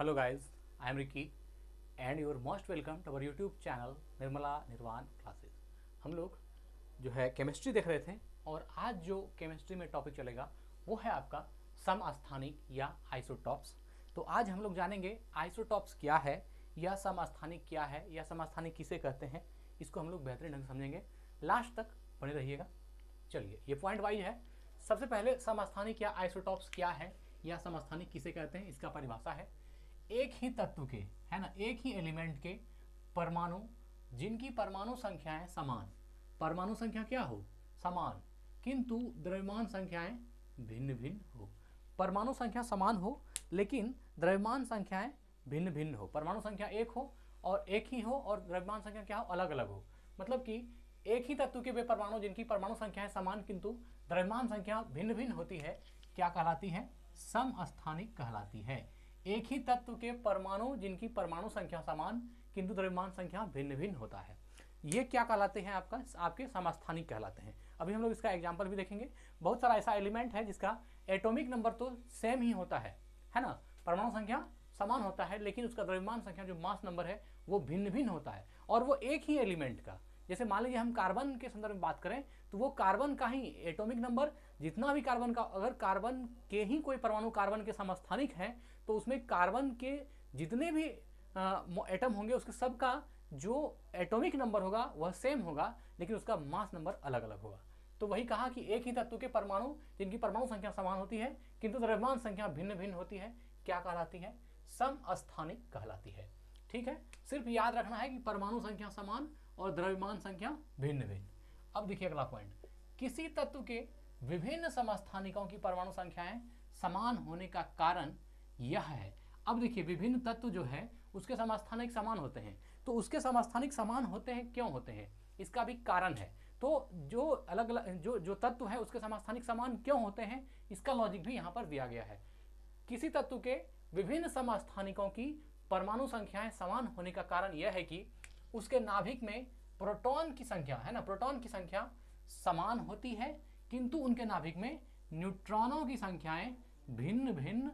Hello guys, I am Ricky and you are most welcome to our YouTube channel Nirmala निर्वाण classes. हम लोग जो है केमिस्ट्री देख रहे थे और आज जो केमिस्ट्री में टॉपिक चलेगा वो है आपका समस्थानिक या आइसोटॉप्स। तो आज हम लोग जानेंगे आइसोटॉप्स क्या है या समस्थानिक क्या है या समस्थानिक किसे कहते हैं, इसको हम लोग बेहतरीन ढंग से समझेंगे। लास्ट तक बने रहिएगा। चलिए ये पॉइंट वाइज है। सबसे पहले समस्थानिक या आइसोटॉप्स क्या है या समस्थानिक किसे कहते हैं, इसका परिभाषा है एक ही तत्व के, है ना, एक ही एलिमेंट के परमाणु जिनकी परमाणु संख्याएं समान, परमाणु संख्या क्या हो, समान, किंतु द्रव्यमान संख्याएं भिन्न भिन्न हो। परमाणु संख्या समान हो लेकिन द्रव्यमान संख्याएं भिन्न भिन्न हो। परमाणु संख्या एक हो और एक ही हो और द्रव्यमान संख्या क्या हो, अलग अलग हो। मतलब कि एक ही तत्व के वे परमाणु जिनकी परमाणु संख्याएं समान किंतु द्रव्यमान संख्या भिन्न भिन्न होती है, क्या कहलाती है, समस्थानिक कहलाती है। एक ही तत्व के परमाणु जिनकी परमाणु संख्या समान किंतु द्रव्यमान संख्या भिन्न भिन्न होता है, ये क्या कहलाते हैं, आपके समस्थानिक कहलाते हैं। अभी हम लोग इसका एग्जांपल भी देखेंगे। बहुत सारा ऐसा एलिमेंट है जिसका एटॉमिक नंबर तो सेम ही होता है ना, परमाणु संख्या समान होता है लेकिन उसका द्रव्यमान संख्या जो मास नंबर है वो भिन्न भिन्न होता है और वो एक ही एलिमेंट का। जैसे मान लीजिए हम कार्बन के संदर्भ में बात करें तो वो कार्बन का ही एटॉमिक नंबर जितना भी कार्बन का, अगर कार्बन के ही कोई परमाणु कार्बन के समस्थानिक है तो उसमें कार्बन के जितने भी एटम होंगे उसके सब का जो एटॉमिक नंबर होगा वह सेम होगा लेकिन उसका मास नंबर अलग अलग होगा। तो वही कहा कि एक ही तत्व के परमाणु जिनकी परमाणु संख्या समान होती है किंतु द्रव्यमान संख्या भिन्न भिन्न होती है, क्या कहलाती है, समस्थानिक कहलाती है। ठीक है, सिर्फ याद रखना है कि परमाणु संख्या समान और द्रव्यमान संख्या भिन्न भिन्न। अब देखिए अगला पॉइंट, किसी तत्व के विभिन्न समस्थानिकों की परमाणु संख्याएं समान होने का कारण यह है। अब देखिए विभिन्न तत्व जो है उसके समस्थानिक समान होते हैं, तो उसके समस्थानिक समान होते हैं, क्यों होते हैं, इसका भी कारण है। तो जो अलग अलग जो तत्व है उसके समस्थानिक समान क्यों होते हैं, इसका लॉजिक भी यहाँ पर दिया गया है। किसी तत्व के विभिन्न समस्थानिकों की परमाणु संख्याएं समान होने का कारण यह है कि उसके नाभिक में प्रोटॉन की संख्या, है ना, प्रोटॉन की संख्या समान होती है किंतु उनके नाभिक में न्यूट्रॉनों की संख्याएं भिन्न भिन्न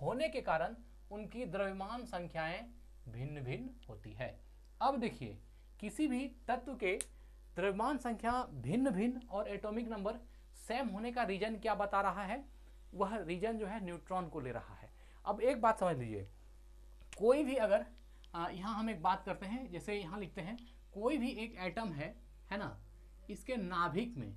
होने के कारण उनकी द्रव्यमान संख्याएं भिन्न भिन्न होती है। अब देखिए किसी भी तत्व के द्रव्यमान संख्या भिन्न भिन्न और एटॉमिक नंबर सेम होने का रीजन क्या बता रहा है, वह रीजन जो है न्यूट्रॉन को ले रहा है। अब एक बात समझ लीजिए, कोई भी अगर यहाँ हम एक बात करते हैं, जैसे यहाँ लिखते हैं कोई भी एक एटम है ना, इसके नाभिक में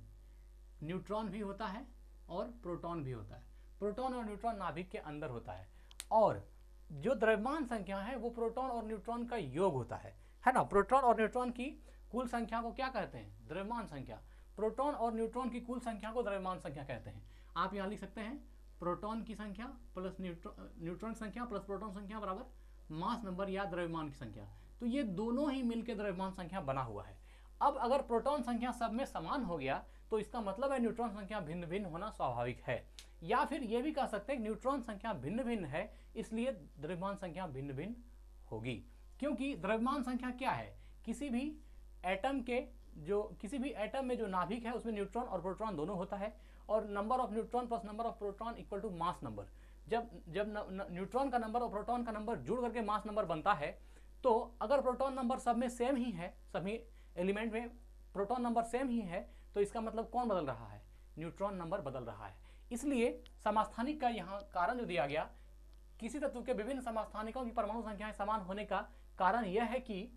न्यूट्रॉन भी होता है और प्रोटॉन भी होता है। प्रोटॉन और न्यूट्रॉन नाभिक के अंदर होता है और जो द्रव्यमान संख्या है वो प्रोटॉन और न्यूट्रॉन का योग होता है ना। प्रोटॉन और न्यूट्रॉन की कुल संख्या को क्या कहते हैं, द्रव्यमान संख्या। प्रोटॉन और न्यूट्रॉन की कुल संख्या को द्रव्यमान संख्या कहते हैं। आप यहाँ लिख सकते हैं प्रोटॉन की संख्या प्लस न्यूट्रॉन संख्या प्लस प्रोटॉन संख्या बराबर मास नंबर या द्रव्यमान की संख्या। तो ये दोनों ही मिलकर द्रव्यमान संख्या बना हुआ है। अब अगर प्रोटॉन संख्या सब में समान हो गया तो इसका मतलब है न्यूट्रॉन संख्या भिन्न भिन्न होना स्वाभाविक है, या फिर ये भी कह सकते हैं न्यूट्रॉन संख्या भिन्न भिन्न है इसलिए द्रव्यमान संख्या भिन्न भिन्न होगी। क्योंकि द्रव्यमान संख्या क्या है, किसी भी एटम में जो नाभिक है उसमें न्यूट्रॉन और प्रोटॉन दोनों होता है और number of neutron plus number of proton equal to mass number. जब न्यूट्रॉन का नंबर और प्रोटॉन का नंबर जुड़ करके मास नंबर बनता है, तो अगर प्रोटॉन नंबर सब में सेम ही है, सभी एलिमेंट में प्रोटॉन नंबर सेम ही है, तो इसका मतलब कौन बदल रहा है, न्यूट्रॉन नंबर बदल रहा है। इसलिए समस्थानिक का यहाँ कारण जो दिया गया, किसी तत्व के विभिन्न समस्थानिकों की परमाणु संख्याएं समान होने का कारण यह है कि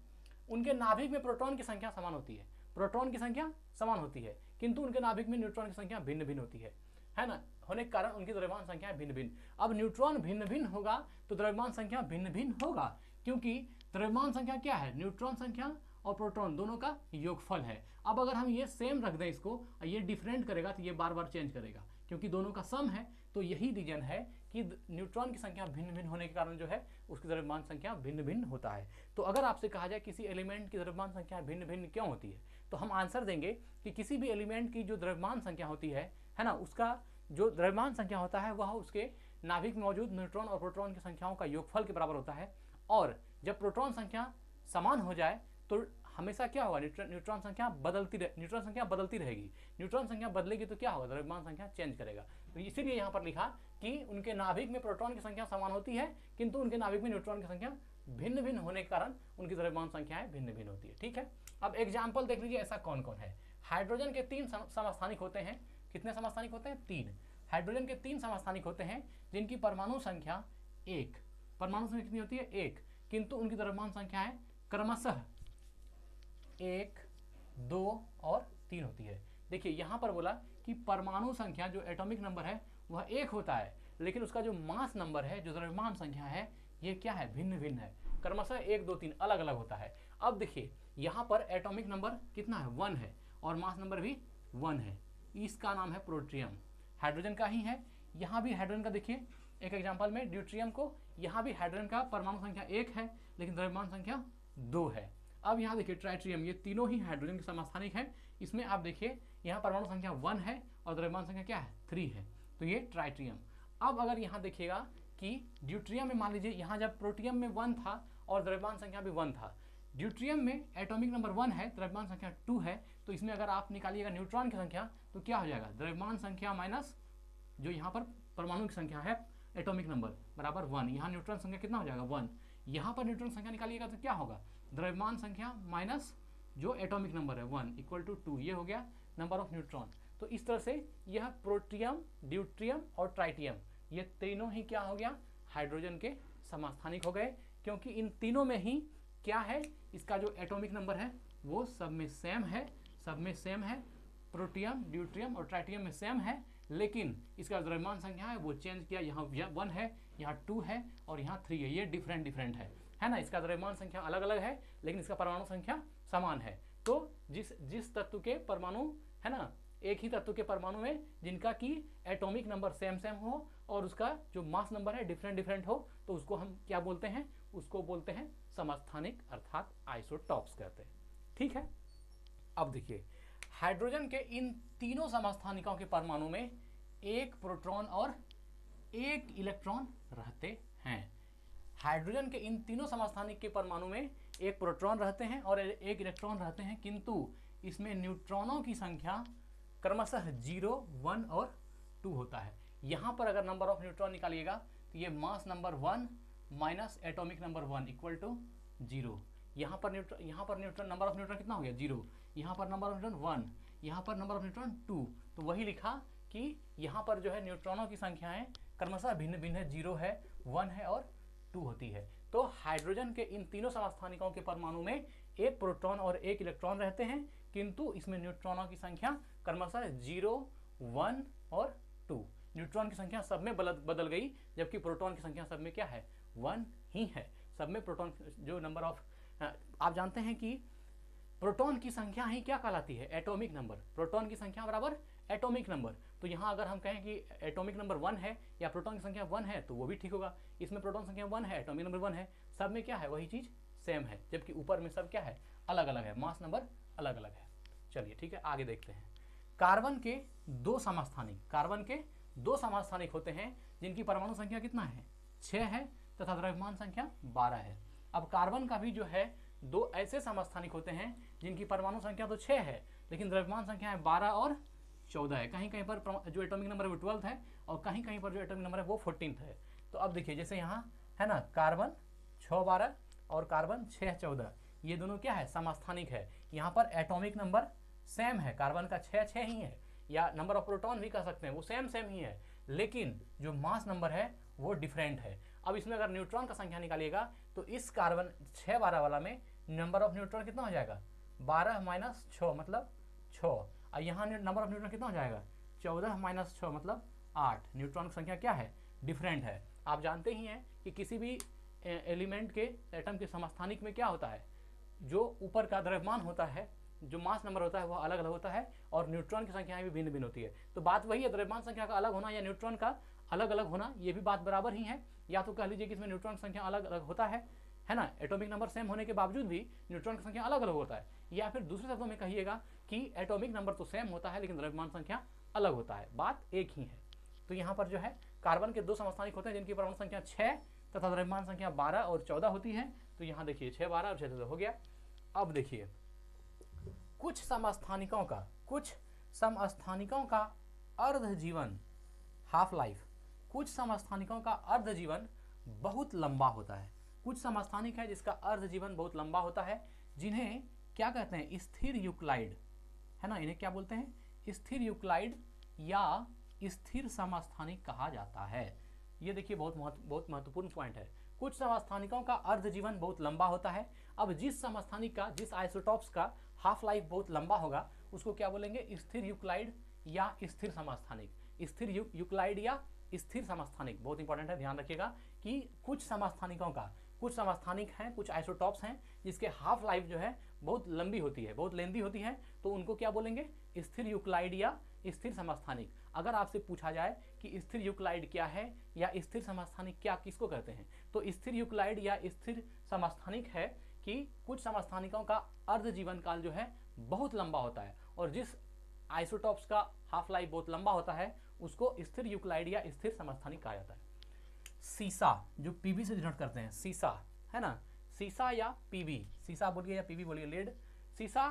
उनके नाभिक में प्रोटॉन की संख्या समान होती है, प्रोटॉन की संख्या समान होती है किंतु उनके नाभिक में न्यूट्रॉन की संख्या भिन्न भिन्न होती है ना, होने के कारण उनकी द्रव्यमान संख्या भिन्न भिन्न। अब न्यूट्रॉन भिन्न भिन्न होगा तो द्रव्यमान संख्या भिन्न भिन्न होगा, क्योंकि द्रव्यमान संख्या क्या है, न्यूट्रॉन संख्या और प्रोटॉन दोनों का योगफल है। अब अगर हम ये सेम रख दें इसको, ये डिफरेंट करेगा तो ये बार बार चेंज करेगा, क्योंकि दोनों का सम है। तो यही रीजन है कि न्यूट्रॉन की संख्या भिन्न भिन्न होने के कारण जो है उसकी द्रव्यमान संख्या भिन्न भिन्न होता है। तो अगर आपसे कहा जाए किसी एलिमेंट की द्रव्यमान संख्या भिन्न भिन्न क्यों होती है, तो हम आंसर देंगे कि किसी भी एलिमेंट की जो द्रव्यमान संख्या होती है ना, उसका जो द्रव्यमान संख्या होता है वह उसके नाभिक में मौजूद न्यूट्रॉन और प्रोटॉन की संख्याओं का योगफल के बराबर होता है। और जब प्रोटॉन संख्या समान हो जाए तो हमेशा क्या होगा, न्यूट्रॉन संख्या बदलती रहेगी। न्यूट्रॉन संख्या बदलेगी तो क्या होगा, द्रव्यमान संख्या चेंज करेगा। तो इसीलिए यहाँ पर लिखा कि उनके नाभिक में प्रोटॉन की संख्या समान होती है, किंतु उनके नाभिक में न्यूट्रॉन की संख्या भिन्न भिन्न होने के कारण उनकी द्रव्यमान संख्याएं भिन्न भिन्न होती है। ठीक है, अब एग्जाम्पल देख लीजिए ऐसा कौन कौन है। हाइड्रोजन के 3 समस्थानिक होते हैं। कितने समस्थानिक होते हैं? 3। हाइड्रोजन के 3 समस्थानिक होते हैं जिनकी परमाणु संख्या 1, परमाणु संख्या कितनी होती है? 1, किंतु उनकी द्रव्यमान संख्याएं क्रमशः 1, 2 और 3 होती है। देखिए यहाँ पर बोला कि परमाणु संख्या जो एटॉमिक नंबर है वह 1 होता है, लेकिन उसका जो मास नंबर है, जो द्रव्यमान संख्या है, ये क्या है? भिन्न भिन्न है, क्रमशः 1, 2, 3 अलग अलग होता है। अब देखिए यहाँ पर एटॉमिक नंबर कितना है? 1 है, और मास नंबर भी 1 है। इसका नाम है प्रोटियम, हाइड्रोजन का ही है। यहाँ भी हाइड्रोजन का देखिए एक एग्जाम्पल में ड्यूट्रियम को, यहाँ भी हाइड्रोजन का परमाणु संख्या 1 है, लेकिन द्रव्यमान संख्या 2 है। अब यहाँ देखिए ट्राइट्रियम, ये तीनों ही हाइड्रोजन के समस्थानिक हैं। इसमें आप देखिए यहाँ परमाणु संख्या 1 है और द्रव्यमान संख्या क्या है? 3 है, तो ये ट्राइट्रियम। अब अगर यहाँ देखिएगा कि ड्यूट्रियम में मान लीजिए यहाँ जब प्रोटियम में 1 था और द्रव्यमान संख्या भी 1 था, ड्यूट्रियम में एटॉमिक नंबर 1 है, द्रव्यमान संख्या 2 है, तो इसमें अगर आप निकालिएगा न्यूट्रॉन की संख्या तो क्या हो जाएगा? द्रव्यमान संख्या माइनस जो यहाँ पर परमाणु की संख्या है एटॉमिक नंबर बराबर 1। यहाँ न्यूट्रॉन संख्या कितना हो जाएगा? 1। यहाँ पर न्यूट्रॉन संख्या निकालिएगा तो क्या होगा? द्रव्यमान संख्या माइनस जो एटॉमिक नंबर है 1 इक्वल टू 2, ये हो गया नंबर ऑफ न्यूट्रॉन। तो इस तरह से यह प्रोटियम, ड्यूट्रियम और ट्राइटियम, ये तीनों ही क्या हो गया? हाइड्रोजन के समस्थानिक हो गए, क्योंकि इन तीनों में ही क्या है? इसका जो एटॉमिक नंबर है वो सब में सेम है, प्रोटियम, ड्यूट्रियम और ट्राइटियम में सेम है, लेकिन इसका द्रव्यमान संख्या है वो चेंज किया, यहाँ 1 है, यहाँ 2 है और यहाँ 3 है, ये डिफरेंट है ना। इसका द्रव्यमान संख्या अलग अलग है, लेकिन इसका परमाणु संख्या समान है। तो जिस तत्व के परमाणु है ना, एक ही तत्व के परमाणु में जिनका की एटॉमिक नंबर सेम हो और उसका जो मास नंबर है डिफरेंट हो, तो उसको हम क्या बोलते हैं? उसको बोलते हैं समस्थानिक, अर्थात आइसोटॉप्स कहते हैं। ठीक है, अब देखिए हाइड्रोजन के इन तीनों समस्थानिकों के परमाणु में 1 प्रोटॉन और 1 इलेक्ट्रॉन रहते हैं। हाइड्रोजन के इन तीनों समस्थानिक के परमाणु में 1 प्रोटॉन रहते हैं और 1 इलेक्ट्रॉन रहते हैं, किंतु इसमें न्यूट्रॉनों की संख्या क्रमशः 0, 1 और 2 होता है। यहाँ पर अगर नंबर ऑफ न्यूट्रॉन निकालिएगा तो ये mass number 1 minus atomic number 1 equal to 0। यहाँ पर न्यूट्रॉन नंबर ऑफ न्यूट्रॉन कितना हो गया? 0। यहाँ पर नंबर ऑफ न्यूट्रॉन 1, यहाँ पर नंबर ऑफ न्यूट्रॉन 2। तो वही लिखा कि यहाँ पर जो है न्यूट्रॉनों की संख्याएं क्रमशः भिन्न भिन्न है, 0 है, 1 है और 2 होती है। तो हाइड्रोजन के इन तीनों समस्थानिकों के परमाणु में 1 प्रोटॉन और 1 इलेक्ट्रॉन रहते हैं, किंतु इसमें न्यूट्रॉनों की संख्या क्रमशः 0, 1 और 2। न्यूट्रॉन की संख्या सब में बदल गई, जबकि प्रोटॉन की संख्या सब में क्या है? 1 ही है। सब में प्रोटॉन जो नंबर ऑफ, आप जानते हैं कि प्रोटॉन की संख्या ही क्या कहलाती है? Atomic number. प्रोटॉन की संख्या बराबर एटॉमिक नंबर। तो यहाँ अगर हम कहें कि एटॉमिक नंबर 1 है या प्रोटॉन की संख्या 1 है तो वो भी ठीक होगा। इसमें प्रोटॉन संख्या 1 है, एटॉमिक नंबर 1 है, सब में क्या है? वही चीज़ सेम है, जबकि ऊपर में सब क्या है? अलग अलग है, मास नंबर अलग अलग है। चलिए ठीक है, आगे देखते हैं। कार्बन के 2 समस्थानिक होते हैं जिनकी परमाणु संख्या कितना है? 6 है तथा द्रव्यमान संख्या 12 है। अब कार्बन का भी जो है 2 ऐसे समस्थानिक होते हैं जिनकी परमाणु संख्या तो 6 है, लेकिन द्रव्यमान संख्या है 12 और 14 है। कहीं कहीं पर जो एटॉमिक नंबर है वो 12 है और कहीं कहीं पर जो एटॉमिक नंबर है वो 14 है। तो अब देखिए जैसे यहाँ है ना, कार्बन 6-12 और कार्बन 6-14, ये दोनों क्या है? समस्थानिक है। यहाँ पर एटॉमिक नंबर सेम है, कार्बन का 6 ही है, या नंबर ऑफ प्रोटॉन भी कह सकते हैं, वो सेम ही है, लेकिन जो मास नंबर है वो डिफरेंट है। अब इसमें अगर न्यूट्रॉन का संख्या निकालिएगा तो इस कार्बन 6-12 वाला में नंबर ऑफ न्यूट्रॉन कितना हो जाएगा? 12 माइनस 6 मतलब 6। और यहाँ नंबर ऑफ न्यूट्रॉन कितना हो जाएगा? 14 माइनस 6 मतलब 8। न्यूट्रॉन की संख्या क्या है? डिफरेंट है। आप जानते ही हैं कि किसी भी एलिमेंट के एटम के समस्थानिक में क्या होता है? जो ऊपर का द्रव्यमान होता है, जो मास नंबर होता है वह अलग अलग होता है और न्यूट्रॉन की संख्याएं भी भिन्न भिन्न होती है। तो बात वही है, द्रव्यमान संख्या का अलग होना या न्यूट्रॉन का अलग अलग होना, ये भी बात बराबर ही है। या तो कह लीजिए कि इसमें न्यूट्रॉन की संख्या अलग अलग होता है ना, एटॉमिक नंबर सेम होने के बावजूद भी न्यूट्रॉन की संख्या अलग अलग होता है, या फिर दूसरे शब्दों में कहिएगा कि एटॉमिक नंबर तो सेम होता है लेकिन द्रव्यमान संख्या अलग होता है, बात एक ही है। तो यहाँ पर जो है कार्बन के 2 समस्थानिक होते हैं जिनकी परमाणु संख्या 6 तथा द्रव्यमान संख्या 12 और 14 होती है। तो यहाँ देखिए 6, 12 और 6, 14 हो गया। अब देखिए कुछ समस्थानिकों का अर्ध जीवन, हाफ लाइफ, कुछ समस्थानिकों का अर्ध जीवन बहुत लंबा होता है। कुछ समस्थानिक है जिसका अर्ध जीवन बहुत लंबा होता है, जिन्हें क्या कहते हैं, स्थिर यूक्लाइड, है ना, इन्हें क्या बोलते हैं, स्थिर यूक्लाइड या स्थिर समस्थानिक कहा जाता है। ये देखिए बहुत महत्वपूर्ण पॉइंट है। कुछ समस्थानिकों का अर्ध जीवन बहुत लंबा होता है। अब जिस समस्थानिक का, जिस आइसोटॉप्स का हाफ लाइफ बहुत लंबा होगा उसको क्या बोलेंगे, स्थिर यूक्लाइड या स्थिर समस्थानिक। स्थिर यूक्लाइड या स्थिर समस्थानिक बहुत इंपॉर्टेंट है, ध्यान रखिएगा कि कुछ समस्थानिकों का, कुछ समस्थानिक हैं, कुछ आइसोटॉप्स हैं जिसके हाफ लाइफ जो है बहुत लंबी होती है, बहुत लेंदी होती है, तो उनको क्या बोलेंगे, स्थिर यूक्लाइड या स्थिर समस्थानिक। अगर आपसे पूछा जाए कि स्थिर यूक्लाइड क्या है या स्थिर समस्थानिक क्या, किसको कहते हैं, तो स्थिर यूक्लाइड या स्थिर समस्थानिक है कि कुछ समस्थानिकों का अर्ध जीवन काल जो है बहुत लंबा होता है, और जिस आइसोटॉप्स का हाफ लाइफ बहुत लंबा होता है उसको स्थिर यूक्लाइड या स्थिर समस्थानिक कहा जाता है। सीसा, जो पीबी से डिनोट करते हैं, सीसा, है ना, सीसा या पीबी, सीसा बोलिए या पीबी बोलिए, लेड, सीसा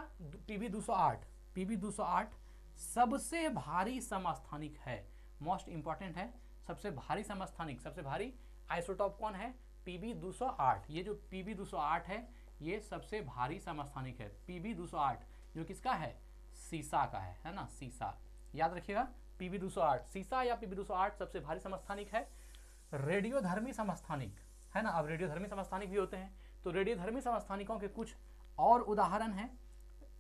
पीबी 208, पीबी 208 सबसे भारी समस्थानिक है, मोस्ट इंपॉर्टेंट है, सबसे भारी समस्थानिक, सबसे भारी आइसोटॉप कौन है, पीबी 208। ये जो पीबी 208 है ये सबसे भारी समस्थानिक है। पीबी 208 जो किसका है, सीसा का है ना, सीसा, याद रखिएगा, पीबी 208, सीसा या पीबी 208 सबसे भारी समस्थानिक है। रेडियोधर्मी समस्थानिक, है ना, अब रेडियोधर्मी समस्थानिक भी होते हैं, तो रेडियोधर्मी समस्थानिकों के कुछ और उदाहरण हैं।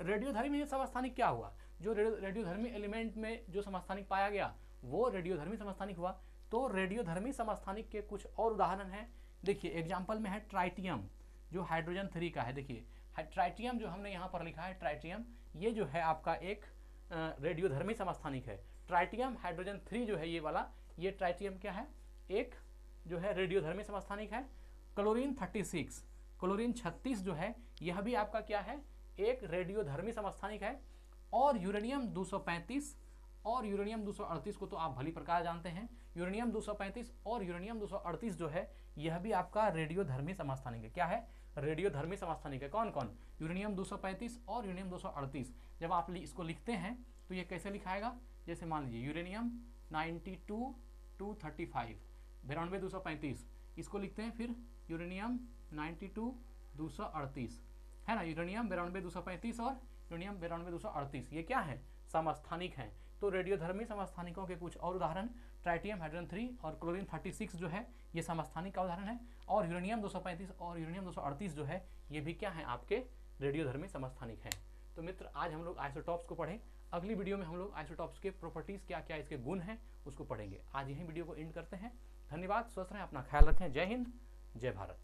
रेडियोधर्मी समस्थानिक क्या हुआ, जो रेडियोधर्मी एलिमेंट में जो समस्थानिक पाया गया वो रेडियोधर्मी समस्थानिक हुआ। तो रेडियोधर्मी समस्थानिक के कुछ और उदाहरण हैं, देखिए एग्जाम्पल में है ट्राइटियम, जो हाइड्रोजन 3 का है, देखिए ट्राइटियम जो हमने यहाँ पर लिखा है ट्राइटियम, ये जो है आपका एक रेडियोधर्मी समस्थानिक है। ट्राइटियम हाइड्रोजन 3 जो है ये वाला, ये ट्राइटियम क्या है, एक जो है रेडियोधर्मी समस्थानिक है। क्लोरीन 36, क्लोरीन 36 जो है यह भी आपका क्या है, एक रेडियोधर्मी समस्थानिक है। और यूरेनियम 235 और यूरेनियम 238 को तो आप भली प्रकार जानते हैं, यूरेनियम 235 और यूरेनियम 238 जो है यह भी आपका रेडियोधर्मी समस्थानिक है। क्या है, रेडियोधर्मी समस्थानिक है। कौन कौन, यूरेनियम 235 और यूरेनियम 238। जब आप इसको लिखते हैं तो ये कैसे लिखाएगा, जैसे मान लीजिए यूरेनियम 92 235 92 235, इसको लिखते हैं फिर यूरेनियम 92 238, है ना, यूरेनियम 92 235 और यूरेनियम 92 238, ये क्या है, समस्थानिक हैं। तो रेडियोधर्मी समस्थानिकों के कुछ और उदाहरण, ट्राइटियम हाइड्रोजन 3 और क्लोरीन 36 जो है ये समस्थानिक का उदाहरण है, और यूरेनियम 235 और यूरेनियम 238 जो है ये भी क्या है, आपके रेडियोधर्मी समस्थानिक हैं। तो मित्र आज हम लोग आइसोटॉप्स को पढ़ें, अगली वीडियो में हम लोग आइसोटॉप्स के प्रॉपर्टीज़ क्या क्या इसके गुण हैं उसको पढ़ेंगे। आज यही वीडियो को एंड करते हैं, धन्यवाद, स्वस्थ रहें, अपना ख्याल रखें, जय हिंद, जय भारत।